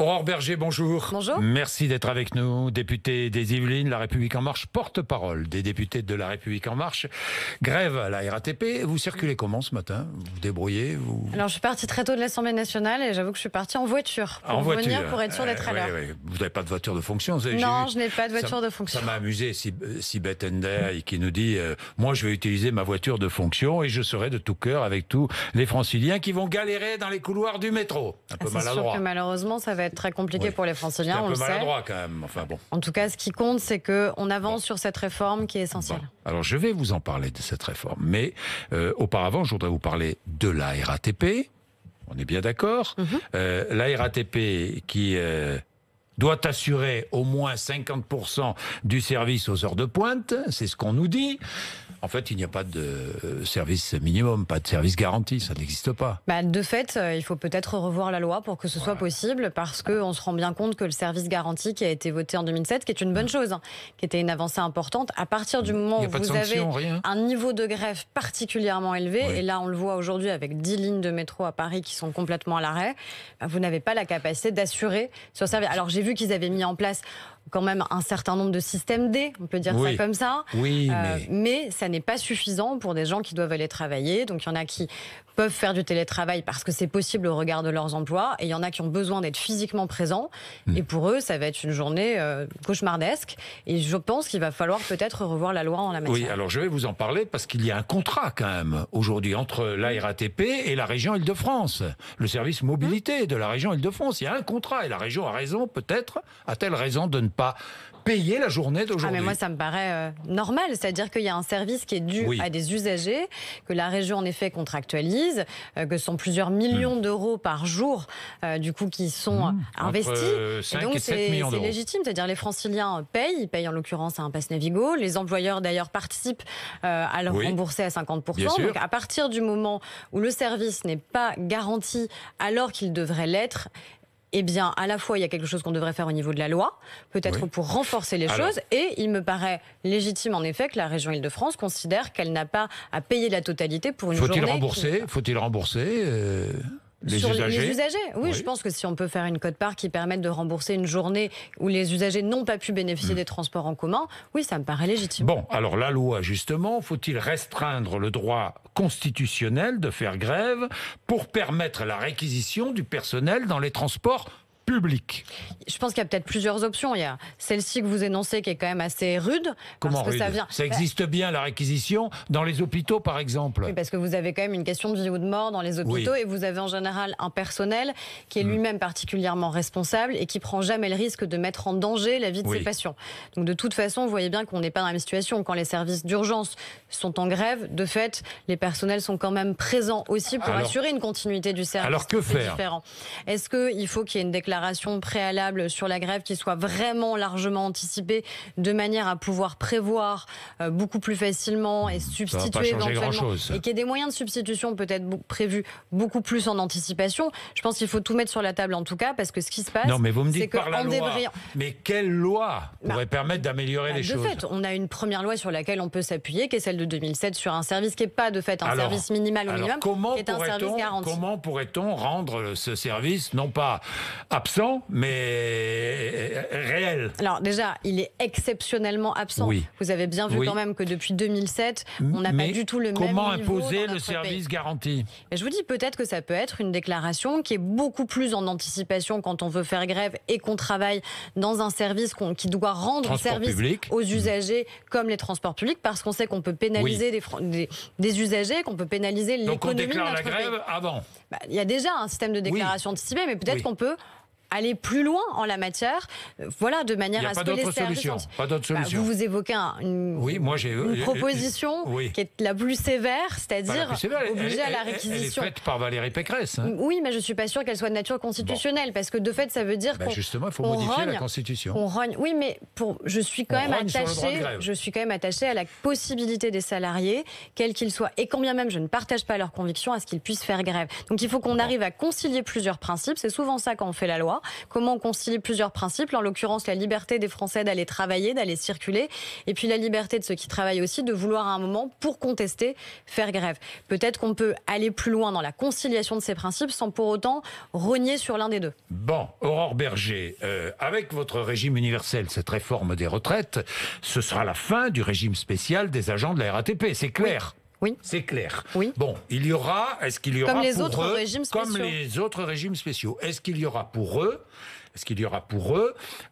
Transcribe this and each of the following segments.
Aurore Berger, bonjour. Bonjour. Merci d'être avec nous. Député des Yvelines, La République En Marche, porte-parole des députés de La République En Marche. Grève à la RATP. Vous circulez comment ce matin? Vous vous débrouillez Alors, je suis partie très tôt de l'Assemblée nationale et j'avoue que je suis partie en voiture pour venir pour être sûr d'être à l'heure. Oui. Vous n'avez pas de voiture de fonction? Non, je n'ai pas de voiture de fonction. Ça m'a amusé, Sibeth Ndiaye, qui nous dit moi, je vais utiliser ma voiture de fonction et je serai de tout cœur avec tous les franciliens qui vont galérer dans les couloirs du métro. Un peu maladroit. C'est sûr que malheureusement, ça va être très compliqué pour les franciliens, on le sait. Un peu maladroit quand même. Enfin, bon. En tout cas, ce qui compte, c'est qu'on avance sur cette réforme qui est essentielle. Bon. Alors, je vais vous en parler de cette réforme. Mais auparavant, je voudrais vous parler de la RATP. On est bien d'accord. La RATP qui doit assurer au moins 50% du service aux heures de pointe. C'est ce qu'on nous dit. En fait, il n'y a pas de service minimum, pas de service garanti, ça n'existe pas. De fait, il faut peut-être revoir la loi pour que ce soit possible, parce qu'on se rend bien compte que le service garanti qui a été voté en 2007, qui est une bonne chose, qui était une avancée importante, à partir du moment où vous avez un niveau de grève particulièrement élevé, et là on le voit aujourd'hui avec 10 lignes de métro à Paris qui sont complètement à l'arrêt, vous n'avez pas la capacité d'assurer ce service. Alors j'ai vu qu'ils avaient mis en place quand même un certain nombre de systèmes D, on peut dire ça comme ça. Mais ça n'est pas suffisant pour des gens qui doivent aller travailler. Donc il y en a qui peuvent faire du télétravail parce que c'est possible au regard de leurs emplois, et il y en a qui ont besoin d'être physiquement présents. Et pour eux, ça va être une journée cauchemardesque. Et je pense qu'il va falloir peut-être revoir la loi en la matière. Oui, alors je vais vous en parler parce qu'il y a un contrat quand même aujourd'hui entre la RATP et la région Île-de-France. Le service mobilité de la région Île-de-France. Il y a un contrat et la région a raison, peut-être, a-t-elle raison de ne pas payer la journée d'aujourd'hui? Mais moi, ça me paraît normal. C'est-à-dire qu'il y a un service qui est dû à des usagers, que la région, en effet, contractualise, que ce sont plusieurs millions d'euros par jour, du coup, qui sont investis. Entre 5 et donc, et 7 millions d'euros. C'est légitime. C'est-à-dire les franciliens payent. Ils payent, en l'occurrence, à un pass Navigo. Les employeurs, d'ailleurs, participent à leur rembourser à 50%. Donc, à partir du moment où le service n'est pas garanti alors qu'il devrait l'être, eh bien, à la fois, il y a quelque chose qu'on devrait faire au niveau de la loi, peut-être pour renforcer les choses, et il me paraît légitime, en effet, que la région Île-de-France considère qu'elle n'a pas à payer la totalité pour une journée. Faut-il rembourser les usagers? Oui, je pense que si on peut faire une quote-part qui permette de rembourser une journée où les usagers n'ont pas pu bénéficier des transports en commun, oui, ça me paraît légitime. Bon, alors la loi, justement, faut-il restreindre le droit constitutionnel de faire grève pour permettre la réquisition du personnel dans les transports public? Je pense qu'il y a peut-être plusieurs options. Il y a celle-ci que vous énoncez qui est quand même assez rude. Comment rude? Ça existe bien, la réquisition, dans les hôpitaux par exemple. Oui, parce que vous avez quand même une question de vie ou de mort dans les hôpitaux, et vous avez en général un personnel qui est lui-même particulièrement responsable et qui prend jamais le risque de mettre en danger la vie de ses patients. Donc de toute façon, vous voyez bien qu'on n'est pas dans la même situation. Quand les services d'urgence sont en grève, de fait, les personnels sont quand même présents aussi pour assurer une continuité du service. Alors que faire? Est-ce qu'il faut qu'il y ait une déclaration préalable sur la grève qui soit vraiment largement anticipée, de manière à pouvoir prévoir beaucoup plus facilement et substituer éventuellement, et qu'il y ait des moyens de substitution peut-être prévus beaucoup plus en anticipation? Je pense qu'il faut tout mettre sur la table en tout cas, parce que ce qui se passe, non, mais vous me dites par la loi. Mais quelle loi pourrait permettre d'améliorer les choses? De fait, on a une première loi sur laquelle on peut s'appuyer, qui est celle de 2007 sur un service qui n'est pas de fait un service minimal ou minimum, qui est un service garanti. Comment pourrait-on rendre ce service non pas absent, mais réel? Alors déjà, il est exceptionnellement absent. Vous avez bien vu quand même que depuis 2007, on n'a pas du tout le même niveau. Comment imposer le service garanti? Mais je vous dis peut-être que ça peut être une déclaration qui est beaucoup plus en anticipation quand on veut faire grève et qu'on travaille dans un service qui doit rendre service aux usagers comme les transports publics, parce qu'on sait qu'on peut pénaliser des usagers, qu'on peut pénaliser l'économie de notre pays. Donc on déclare la grève avant? Il y a déjà un système de déclaration anticipée, mais peut-être qu'on peut aller plus loin en la matière, de manière à ce que les services... Pas d'autre solution. Vous évoquez une proposition qui est la plus sévère, c'est-à-dire obliger à la réquisition. Elle est faite par Valérie Pécresse. Oui, mais je ne suis pas sûre qu'elle soit de nature constitutionnelle, parce que de fait, ça veut dire qu'on justement, il faut modifier la Constitution. On rogne. Oui, mais je suis quand même attachée à la possibilité des salariés, quels qu'ils soient, et quand bien même je ne partage pas leurs convictions, à ce qu'ils puissent faire grève. Donc il faut qu'on arrive à concilier plusieurs principes. C'est souvent ça quand on fait la loi. comment on concilie plusieurs principes, en l'occurrence la liberté des Français d'aller travailler, d'aller circuler, et puis la liberté de ceux qui travaillent aussi de vouloir à un moment, pour contester, faire grève. Peut-être qu'on peut aller plus loin dans la conciliation de ces principes sans pour autant rogner sur l'un des deux. Bon, Aurore Berger, avec votre régime universel, cette réforme des retraites, ce sera la fin du régime spécial des agents de la RATP, c'est clair. Oui. C'est clair. Oui. Bon, est-ce qu'il y aura comme les pour autres eux, régimes spéciaux. comme les autres régimes spéciaux, est-ce qu'il y aura pour eux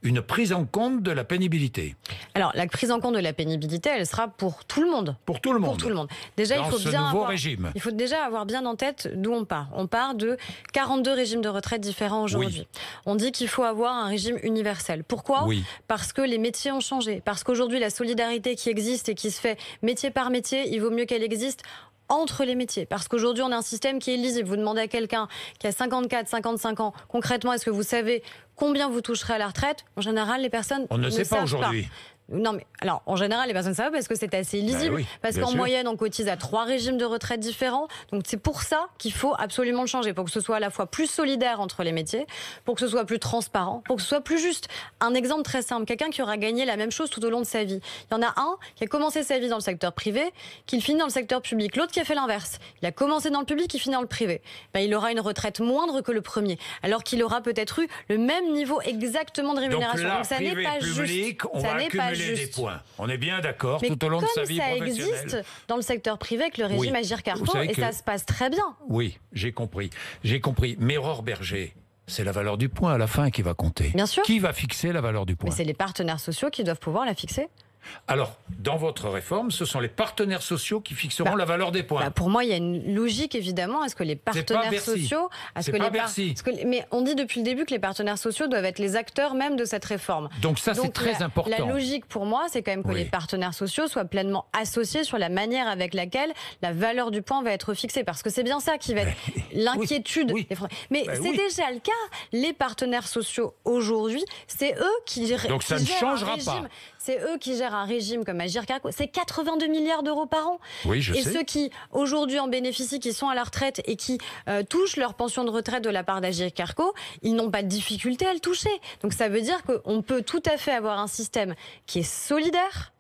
une prise en compte de la pénibilité? Alors, la prise en compte de la pénibilité, elle sera pour tout le monde. Pour tout le monde. Pour tout le monde. Déjà, Dans régime. Il faut déjà avoir bien en tête d'où on part. On part de 42 régimes de retraite différents aujourd'hui. Oui. On dit qu'il faut avoir un régime universel. Pourquoi ? Oui. Parce que les métiers ont changé. Parce qu'aujourd'hui, la solidarité qui existe et qui se fait métier par métier, il vaut mieux qu'elle existe entre les métiers. Parce qu'aujourd'hui, on a un système qui est lisible. Vous demandez à quelqu'un qui a 54, 55 ans, concrètement, est-ce que vous savez combien vous toucherez à la retraite? En général, les personnes ne sait pas aujourd'hui. Non, mais alors, en général, les personnes savent parce que c'est assez lisible. Oui, parce qu'en moyenne, on cotise à 3 régimes de retraite différents. Donc, c'est pour ça qu'il faut absolument le changer. Pour que ce soit à la fois plus solidaire entre les métiers, pour que ce soit plus transparent, pour que ce soit plus juste. Un exemple très simple. Quelqu'un qui aura gagné la même chose tout au long de sa vie. Il y en a un qui a commencé sa vie dans le secteur privé, qui finit dans le secteur public. L'autre qui a fait l'inverse. Il a commencé dans le public, il finit dans le privé. Il aura une retraite moindre que le premier. Alors qu'il aura peut-être eu le même niveau exactement de rémunération. Donc là, donc ça n'est pas public, juste. On va accumuler des points. On est bien d'accord tout au long de sa vie professionnelle. Mais comme ça existe dans le secteur privé avec le régime Agirc-Arrco, et ça se passe très bien. Oui, j'ai compris. Mais Aurore Berger, c'est la valeur du point à la fin qui va compter. Bien sûr. Qui va fixer la valeur du point? Mais c'est les partenaires sociaux qui doivent pouvoir la fixer. Alors, dans votre réforme, ce sont les partenaires sociaux qui fixeront la valeur des points. Pour moi, il y a une logique, évidemment. Est-ce que les partenaires sociaux... Mais on dit depuis le début que les partenaires sociaux doivent être les acteurs même de cette réforme. Donc ça, c'est très important. La logique, pour moi, c'est quand même que les partenaires sociaux soient pleinement associés sur la manière avec laquelle la valeur du point va être fixée. Parce que c'est bien ça qui va être l'inquiétude des Français. Mais c'est déjà le cas. Les partenaires sociaux, aujourd'hui, c'est eux qui gèrent... Donc ça ne changera pas. C'est eux qui gèrent un régime comme Agirc-Arrco. C'est 82 milliards d'euros par an. Oui, je sais. Et ceux qui, aujourd'hui, en bénéficient, qui sont à la retraite et qui touchent leur pension de retraite de la part d'Agirc-Arrco, ils n'ont pas de difficulté à le toucher. Donc ça veut dire qu'on peut tout à fait avoir un système qui est solidaire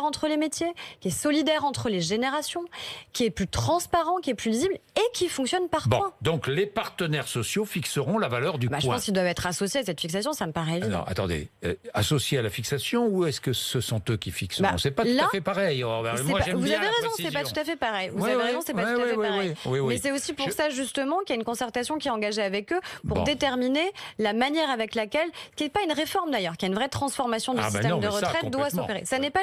entre les métiers, qui est solidaire entre les générations, qui est plus transparent, qui est plus lisible et qui fonctionne par points. Donc les partenaires sociaux fixeront la valeur du point. Je pense qu'ils doivent être associés à cette fixation, ça me paraît évident. Alors, attendez, associés à la fixation ou est-ce que ce sont eux qui fixeront? C'est pas tout à fait pareil. Vous avez raison, c'est pas tout à fait pareil. Vous avez raison, c'est pas tout à fait pareil. Mais c'est aussi pour ça justement qu'il y a une concertation qui est engagée avec eux pour déterminer la manière avec laquelle, qui n'est pas une réforme d'ailleurs, qui est une vraie transformation du système de retraite, doit s'opérer. Ça n'est pas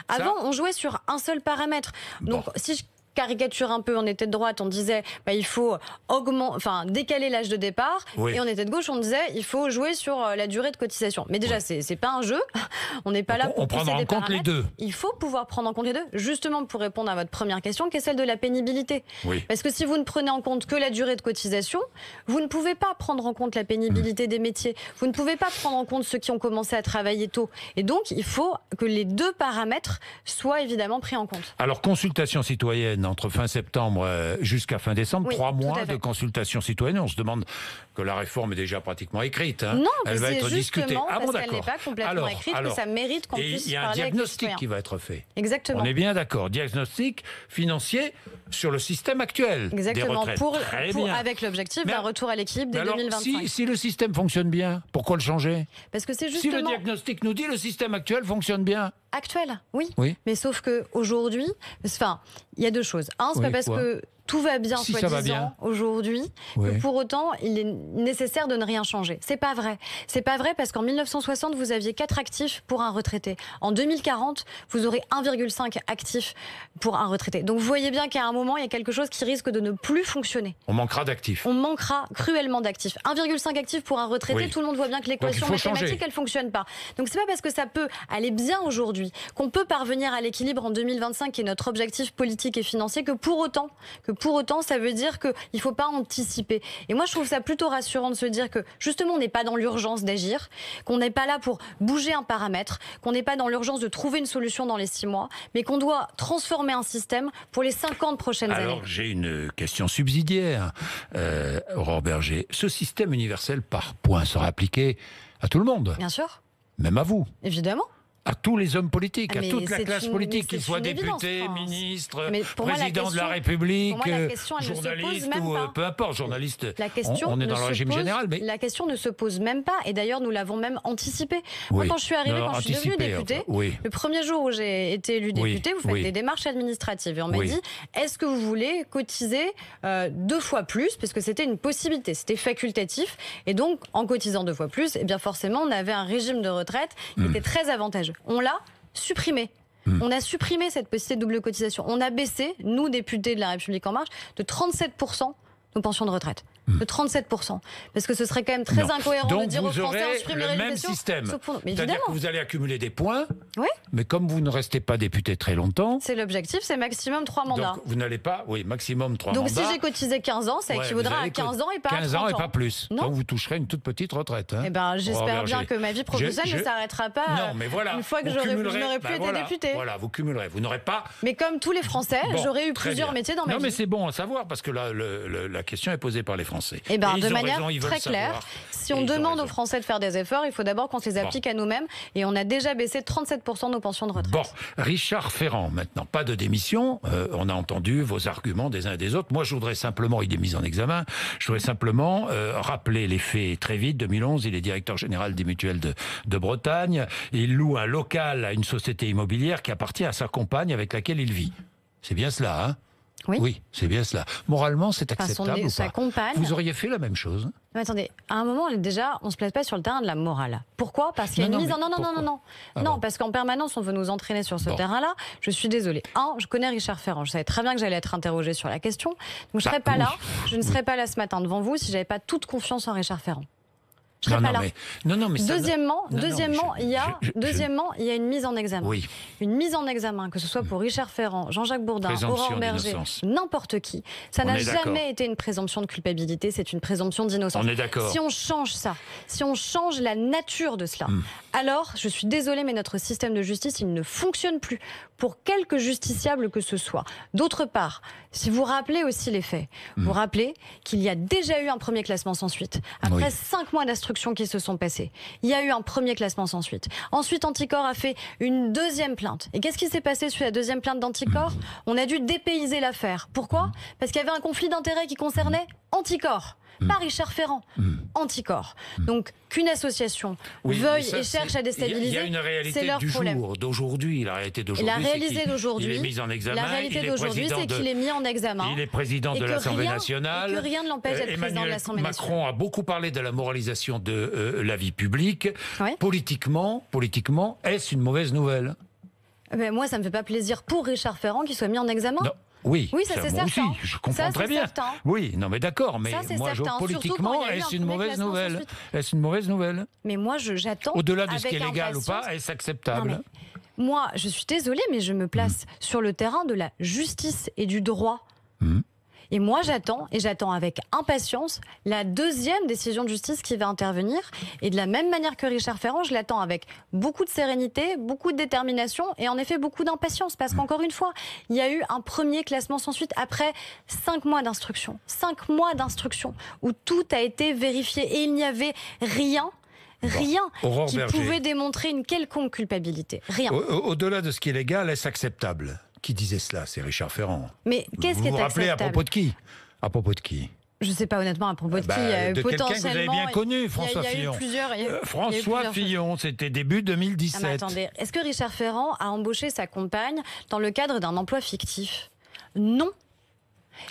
Avant, on jouait sur un seul paramètre. Donc, si je caricature un peu, on était de droite, on disait il faut décaler l'âge de départ, et on était de gauche, on disait il faut jouer sur la durée de cotisation. Mais déjà, c'est pas un jeu, on n'est pas là pour pousser des paramètres. On prendra en compte les deux. Il faut pouvoir prendre en compte les deux, justement pour répondre à votre première question, qui est celle de la pénibilité. Parce que si vous ne prenez en compte que la durée de cotisation, vous ne pouvez pas prendre en compte la pénibilité des métiers, vous ne pouvez pas prendre en compte ceux qui ont commencé à travailler tôt. Et donc, il faut que les deux paramètres soient évidemment pris en compte. Alors, consultation citoyenne entre fin septembre jusqu'à fin décembre, 3 mois de consultation citoyenne. On se demande que la réforme est déjà pratiquement écrite. Non, elle va être discutée. Parce qu'elle n'est pas complètement écrite, que ça mérite qu'on puisse parler avec les citoyens. Il y a un diagnostic qui va être fait. Exactement. On est bien d'accord. Diagnostic financier sur le système actuel des retraites. Avec l'objectif d'un retour à l'équilibre dès 2025. Si le système fonctionne bien, pourquoi le changer? Parce que c'est justement... Si le diagnostic nous dit le système actuel fonctionne bien. Actuel, oui. Mais sauf qu'aujourd'hui, il y a deux choses. Un, c'est pas parce que tout va bien, soi-disant, aujourd'hui, que pour autant, il est nécessaire de ne rien changer. C'est pas vrai. C'est pas vrai parce qu'en 1960, vous aviez 4 actifs pour un retraité. En 2040, vous aurez 1,5 actifs pour un retraité. Donc vous voyez bien qu'à un moment, il y a quelque chose qui risque de ne plus fonctionner. On manquera d'actifs. On manquera cruellement d'actifs. 1,5 actifs pour un retraité, tout le monde voit bien que l'équation mathématique, elle fonctionne pas. Donc c'est pas parce que ça peut aller bien aujourd'hui, qu'on peut parvenir à l'équilibre en 2025, qui est notre objectif politique et financier, que pour autant, pour autant, ça veut dire qu'il ne faut pas anticiper. Et moi, je trouve ça plutôt rassurant de se dire que, justement, on n'est pas dans l'urgence d'agir, qu'on n'est pas là pour bouger un paramètre, qu'on n'est pas dans l'urgence de trouver une solution dans les 6 mois, mais qu'on doit transformer un système pour les 50 prochaines années. Alors, j'ai une question subsidiaire, Aurore Berger. Ce système universel par points sera appliqué à tout le monde. Bien sûr. Même à vous. Évidemment. À tous les hommes politiques, à toute la classe politique, qu'ils soient députés, ministres, président de la République, journalistes ou peu importe, journalistes. On est dans le régime général. Mais la question ne se pose même pas. Et d'ailleurs, nous l'avons même anticipé. Moi, quand je suis arrivée, quand je suis devenue députée, le premier jour où j'ai été élue députée, vous faites des démarches administratives. Et on m'a dit, est-ce que vous voulez cotiser 2 fois plus? Parce que c'était une possibilité, c'était facultatif. Et donc, en cotisant 2 fois plus, eh bien forcément, on avait un régime de retraite qui était très avantageux. On l'a supprimé. On a supprimé cette possibilité de double cotisation. On a baissé, nous, députés de La République En Marche, de 37% nos pensions de retraite. De 37%. Parce que ce serait quand même très incohérent de dire aux Français on supprime les régimes spéciaux. Système. Mais c'est-à-dire que vous allez accumuler des points, mais comme vous ne restez pas député très longtemps... C'est l'objectif, c'est maximum 3 mandats. Donc vous n'allez pas... Oui, maximum 3 mandats. Donc si j'ai cotisé 15 ans, ça équivaudra à 15 ans et pas à 30 ans. 15 ans et pas plus. Non. Donc vous toucherez une toute petite retraite. Hein. Eh ben, j'espère bien que ma vie professionnelle ne s'arrêtera pas une fois que je n'aurai plus été députée. Voilà, vous cumulerez. Vous n'aurez pas... Mais comme tous les Français, j'aurais eu plusieurs métiers dans ma vie. Non, mais c'est bon à savoir, parce que là, la question est posée par les Français. Eh bien, de manière très claire, si on demande aux Français de faire des efforts, il faut d'abord qu'on se les applique à nous-mêmes. Et on a déjà baissé de 37% de nos pensions de retraite. Bon, Richard Ferrand, maintenant, pas de démission. On a entendu vos arguments des uns et des autres. Moi, je voudrais simplement, il est mis en examen, je voudrais simplement rappeler les faits très vite. 2011, il est directeur général des mutuelles de Bretagne. Il loue un local à une société immobilière qui appartient à sa compagne avec laquelle il vit. C'est bien cela, hein? Oui, c'est bien cela. Moralement, c'est acceptable ou pas? Compagne... Vous auriez fait la même chose? Mais attendez, à un moment, déjà, on ne se place pas sur le terrain de la morale. Pourquoi? Parce qu'il y a une mise en... Non, parce qu'en permanence, on veut nous entraîner sur ce terrain-là. Je suis désolée. Je connais Richard Ferrand. Je savais très bien que j'allais être interrogée sur la question. Donc je ne serais pas là. Je ne serais pas là ce matin devant vous si je n'avais pas toute confiance en Richard Ferrand. Je serais pas là. Deuxièmement, il y a une mise en examen. Oui. Une mise en examen, que ce soit pour Richard Ferrand, Jean-Jacques Bourdin, Aurore Berger, n'importe qui. Ça n'a jamais été une présomption de culpabilité, c'est une présomption d'innocence. On est d'accord. Si on change ça, si on change la nature de cela, alors, je suis désolée, mais notre système de justice, il ne fonctionne plus pour quelque justiciable que ce soit. D'autre part, si vous rappelez aussi les faits, vous rappelez qu'il y a déjà eu un premier classement sans suite. Après 5 mois d'instruction qui se sont passés, il y a eu un premier classement sans suite. Ensuite, Anticor a fait une deuxième plainte. Et qu'est-ce qui s'est passé sur la deuxième plainte d'Anticor? On a dû dépayser l'affaire. Pourquoi? Parce qu'il y avait un conflit d'intérêts qui concernait Anticor. Pas Richard Ferrand, Anticor. Donc qu'une association veuille et cherche à déstabiliser, c'est leur problème. Il y a une réalité d'aujourd'hui. La réalité d'aujourd'hui, la réalité d'aujourd'hui, il est mis en examen. La réalité d'aujourd'hui, c'est qu'il est mis en examen. Il est président de l'Assemblée nationale. Et que rien ne l'empêche d'être président de l'Assemblée nationale. Macron a beaucoup parlé de la moralisation de la vie publique. Politiquement, est-ce une mauvaise nouvelle? Moi, ça ne me fait pas plaisir pour Richard Ferrand qu'il soit mis en examen. Non. Oui, ça c'est moi certain. aussi, je comprends très bien. Certain. Oui, non mais d'accord, mais moi, politiquement, est-ce une mauvaise nouvelle? Est-ce une mauvaise nouvelle? Mais moi, j'attends. Au-delà de ce qui est légal ou pas, est-ce acceptable? Moi, je suis désolée, mais je me place sur le terrain de la justice et du droit. Et moi, j'attends avec impatience la deuxième décision de justice qui va intervenir. Et de la même manière que Richard Ferrand, je l'attends avec beaucoup de sérénité, beaucoup de détermination et en effet beaucoup d'impatience. Parce qu'encore une fois, il y a eu un premier classement sans suite après 5 mois d'instruction. 5 mois d'instruction où tout a été vérifié et il n'y avait rien qui pouvait démontrer une quelconque culpabilité. Rien. Au-delà de ce qui est légal, est-ce acceptable? Qui disait cela? C'est Richard Ferrand. Mais qu'est-ce qui est acceptable? Vous vous rappelez à propos de qui? À propos de qui? Je ne sais pas honnêtement à propos de qui. De quelqu'un que vous avez bien connu, François Fillon. François Fillon, c'était début 2017. Mais attendez, est-ce que Richard Ferrand a embauché sa compagne dans le cadre d'un emploi fictif? Non.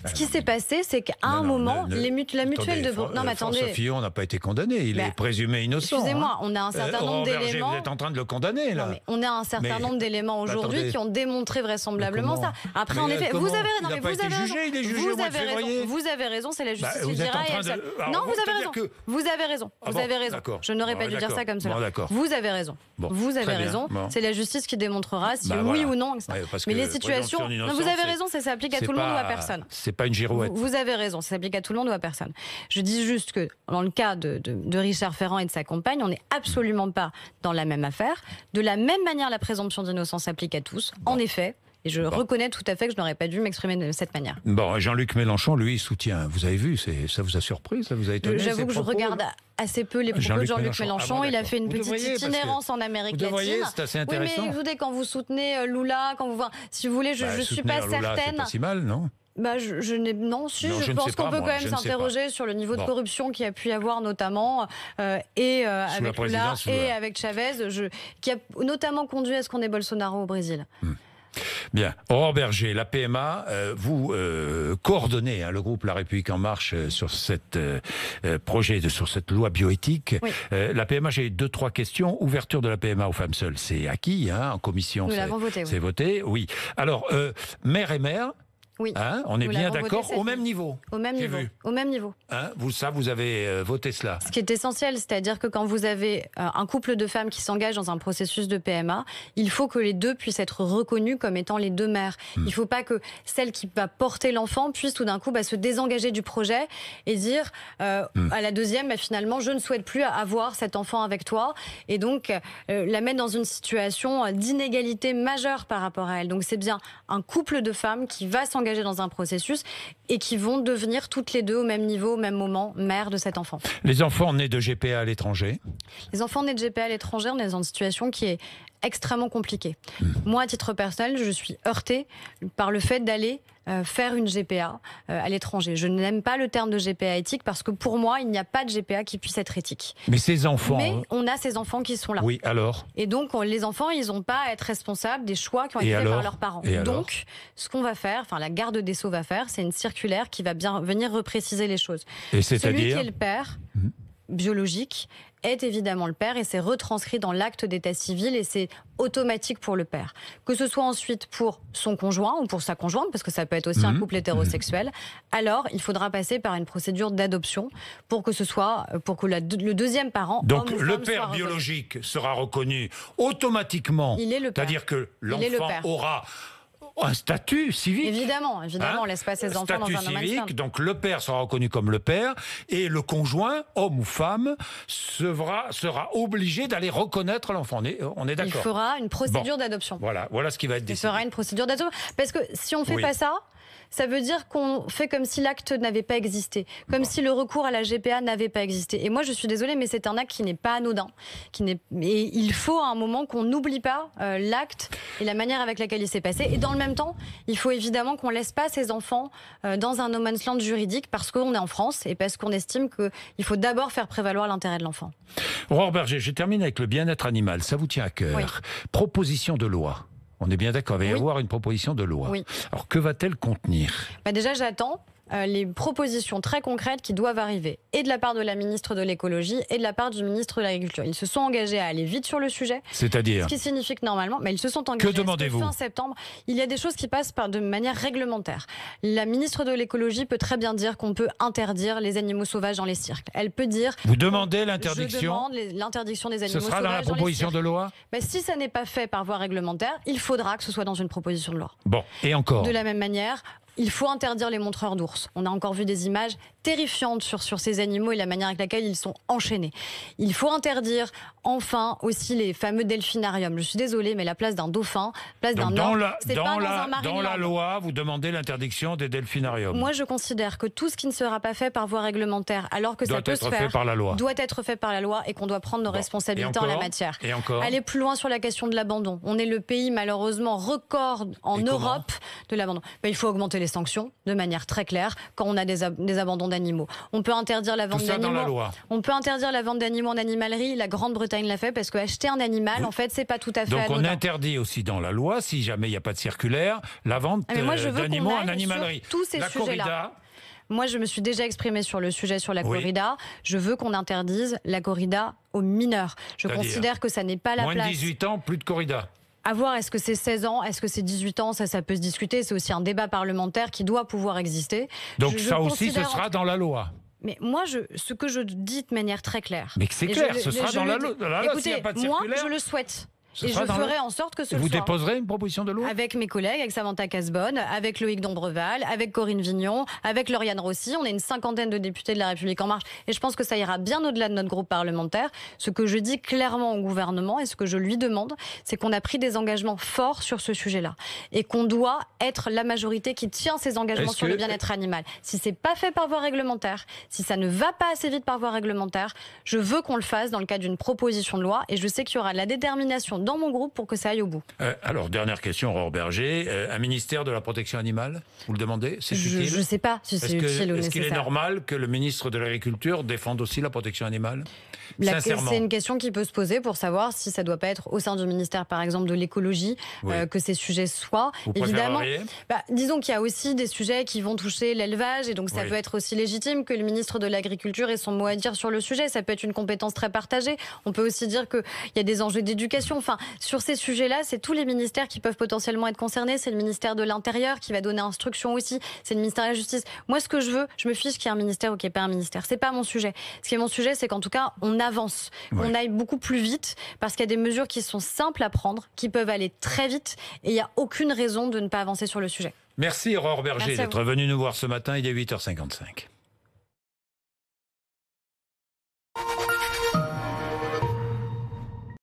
Ce qui s'est passé, c'est qu'à un moment, la mutuelle de... Non, mais attendez. François Fillon n'a pas été condamné, il est présumé innocent. Excusez-moi, on a un certain nombre d'éléments... Vous êtes en train de le condonner, là. Non, mais on a un certain nombre d'éléments aujourd'hui qui ont démontré vraisemblablement ça. Après, en effet, vous avez raison. Il n'a pas été jugé, il est jugé au mois de février. Vous avez raison, c'est la justice qui dira... Non, vous avez raison. Vous avez raison. Vous avez raison. Je n'aurais pas dû dire ça comme cela. Vous avez raison. Vous avez raison. C'est la justice qui démontrera si oui ou non. Mais les situations... Vous avez raison, ça s'applique à tout le monde ou à personne. c'est pas une girouette. Vous avez raison, ça s'applique à tout le monde ou à personne. Je dis juste que dans le cas de Richard Ferrand et de sa compagne, on n'est absolument pas dans la même affaire. De la même manière, la présomption d'innocence s'applique à tous. En effet. Et je reconnais tout à fait que je n'aurais pas dû m'exprimer de cette manière. Bon, Jean-Luc Mélenchon, lui, soutient. Vous avez vu, ça vous a surpris, ça vous a étonné? J'avoue que je regarde assez peu les propos de Jean-Luc Mélenchon. Il a fait une petite itinérance en Amérique latine. C'est assez intéressant. Oui, mais quand vous soutenez Lula, si vous voulez, je ne suis pas certaine. C'est pas si mal, non? Je pense qu'on peut quand même s'interroger sur le niveau de corruption qu'il y a pu y avoir notamment avec Lula et avec Chavez, qui a notamment conduit à ce qu'on ait Bolsonaro au Brésil. Bien. Aurore Berger, la PMA, vous coordonnez le groupe La République En Marche sur cette sur cette loi bioéthique. Oui. La PMA, j'ai 2-3 questions. Ouverture de la PMA aux femmes seules, c'est acquis en commission. Nous l'avons voté. C'est voté, oui. Alors, mère et mère. Oui. On est bien d'accord au même niveau. Au même niveau. Au même niveau. Vous avez voté cela. Ce qui est essentiel, c'est-à-dire que quand vous avez un couple de femmes qui s'engagent dans un processus de PMA, il faut que les deux puissent être reconnues comme étant les deux mères. Il ne faut pas que celle qui va porter l'enfant puisse tout d'un coup se désengager du projet et dire à la deuxième, finalement, je ne souhaite plus avoir cet enfant avec toi. Et donc, la mettre dans une situation d'inégalité majeure par rapport à elle. Donc, c'est bien un couple de femmes qui va s'engager dans un processus et qui vont devenir toutes les deux au même niveau, au même moment, mère de cet enfant. Les enfants nés de GPA à l'étranger? Les enfants nés de GPA à l'étranger, on est dans une situation qui est extrêmement compliquée. Moi, à titre personnel, je suis heurtée par le fait d'aller faire une GPA à l'étranger. Je n'aime pas le terme de GPA éthique parce que pour moi, il n'y a pas de GPA qui puisse être éthique. Mais ces enfants... Mais on a ces enfants qui sont là. Oui, alors? Et donc, les enfants, ils n'ont pas à être responsables des choix qui ont été faits par leurs parents. Donc, ce qu'on va faire, la garde des Sceaux va faire, c'est une circulaire qui va bien venir repréciser les choses. Et c'est-à-dire? Celui qui est le père biologique est évidemment le père et c'est retranscrit dans l'acte d'état civil et c'est automatique pour le père. Que ce soit ensuite pour son conjoint ou pour sa conjointe, parce que ça peut être aussi un couple hétérosexuel, alors il faudra passer par une procédure d'adoption pour que le deuxième parent, donc homme ou le femme, père biologique sera reconnu automatiquement. Il est le père. C'est-à-dire que l'enfant aura un statut civique. Évidemment, on laisse pas ses enfants dans un statut civique, donc le père sera reconnu comme le père et le conjoint, homme ou femme, sera obligé d'aller reconnaître l'enfant. On est d'accord. Il fera une procédure d'adoption. Voilà ce qui va être décidé. Il fera une procédure d'adoption. Parce que si on ne fait pas ça veut dire qu'on fait comme si l'acte n'avait pas existé, comme si le recours à la GPA n'avait pas existé. Et moi, je suis désolée, mais c'est un acte qui n'est pas anodin. Et il faut à un moment qu'on n'oublie pas l'acte et la manière avec laquelle il s'est passé. Et dans le même temps, il faut évidemment qu'on ne laisse pas ces enfants dans un no man's land juridique parce qu'on est en France et parce qu'on estime qu'il faut d'abord faire prévaloir l'intérêt de l'enfant. Aurore Berger, je termine avec le bien-être animal. Ça vous tient à cœur. Oui. Proposition de loi. On est bien d'accord, il va y avoir une proposition de loi. Oui. Alors, que va-t-elle contenir? Déjà, j'attends les propositions très concrètes qui doivent arriver, et de la part de la ministre de l'écologie et de la part du ministre de l'agriculture. Ils se sont engagés à aller vite sur le sujet. C'est-à-dire? Ce qui signifie que normalement, ils se sont engagés. Que demandez-vous? Fin septembre, il y a des choses qui passent de manière réglementaire. La ministre de l'écologie peut très bien dire qu'on peut interdire les animaux sauvages dans les cirques. Elle peut dire... Vous demandez l'interdiction? Je demande l'interdiction des animaux sauvages. Ce sera dans la proposition de loi? Si ça n'est pas fait par voie réglementaire, il faudra que ce soit dans une proposition de loi. Bon, et encore? De la même manière... Il faut interdire les montreurs d'ours. On a encore vu des images terrifiantes sur ces animaux et la manière avec laquelle ils sont enchaînés. Il faut interdire enfin aussi les fameux delphinariums. Je suis désolée, mais la place d'un dauphin, place d'un orque, c'est pas dans un Marineland. Dans la loi, vous demandez l'interdiction des delphinariums. Moi, je considère que tout ce qui ne sera pas fait par voie réglementaire, alors que ça peut se faire, doit être fait par la loi et qu'on doit prendre nos responsabilités en la matière. Et encore aller plus loin sur la question de l'abandon. On est le pays, malheureusement, record en Europe de l'abandon. Il faut augmenter les sanctions de manière très claire quand on a des abandons d'animaux. On peut interdire la vente d'animaux. Dans la loi. On peut interdire la vente d'animaux en animalerie. La Grande-Bretagne l'a fait parce qu'acheter un animal, en fait, c'est pas tout à fait anodin. Donc on interdit aussi dans la loi, si jamais il n'y a pas de circulaire, la vente d'animaux en animalerie. Tous ces sujets-là. Moi, je me suis déjà exprimée sur le sujet sur la corrida. Je veux qu'on interdise la corrida aux mineurs. Je considère que ça n'est pas la place. Moins de 18 ans, plus de corrida. À voir, est-ce que c'est 16 ans, est-ce que c'est 18 ans, ça peut se discuter. C'est aussi un débat parlementaire qui doit pouvoir exister. Donc ça aussi, ce sera dans la loi. Mais moi, ce que je dis de manière très claire... Mais c'est clair, ce sera dans la loi. Écoutez, moi, je le souhaite. Et je ferai en sorte que ce soit. Vous déposerez une proposition de loi ? Avec mes collègues, avec Samantha Cazebonne, avec Loïc Dombreval, avec Corinne Vignon, avec Lauriane Rossi. On est une 50aine de députés de La République En Marche. Et je pense que ça ira bien au-delà de notre groupe parlementaire. Ce que je dis clairement au gouvernement et ce que je lui demande, c'est qu'on a pris des engagements forts sur ce sujet-là. Et qu'on doit être la majorité qui tient ces engagements sur le bien-être animal. Si c'est pas fait par voie réglementaire, si ça ne va pas assez vite par voie réglementaire, je veux qu'on le fasse dans le cadre d'une proposition de loi. Et je sais qu'il y aura de la détermination dans mon groupe pour que ça aille au bout. Alors, dernière question, Aurore Berger. Un ministère de la protection animale, vous le demandez ? C'est utile ? Je ne sais pas si c'est utile ou nécessaire. Est-ce qu'il est normal que le ministre de l'Agriculture défende aussi la protection animale ? C'est une question qui peut se poser pour savoir si ça ne doit pas être au sein du ministère, par exemple, de l'écologie, que ces sujets soient. Évidemment, disons qu'il y a aussi des sujets qui vont toucher l'élevage et donc ça peut être aussi légitime que le ministre de l'Agriculture ait son mot à dire sur le sujet. Ça peut être une compétence très partagée. On peut aussi dire qu'il y a des enjeux d'éducation. Enfin, sur ces sujets-là, c'est tous les ministères qui peuvent potentiellement être concernés. C'est le ministère de l'Intérieur qui va donner instruction aussi. C'est le ministère de la Justice. Moi, ce que je veux, je me fiche qu'il y ait un ministère ou qu'il n'y ait pas un ministère. C'est pas mon sujet. Ce qui est mon sujet, c'est qu'en tout cas, on avance, qu'on aille beaucoup plus vite parce qu'il y a des mesures qui sont simples à prendre, qui peuvent aller très vite et il n'y a aucune raison de ne pas avancer sur le sujet. Merci Aurore Berger d'être venue nous voir ce matin. Il est 8h55.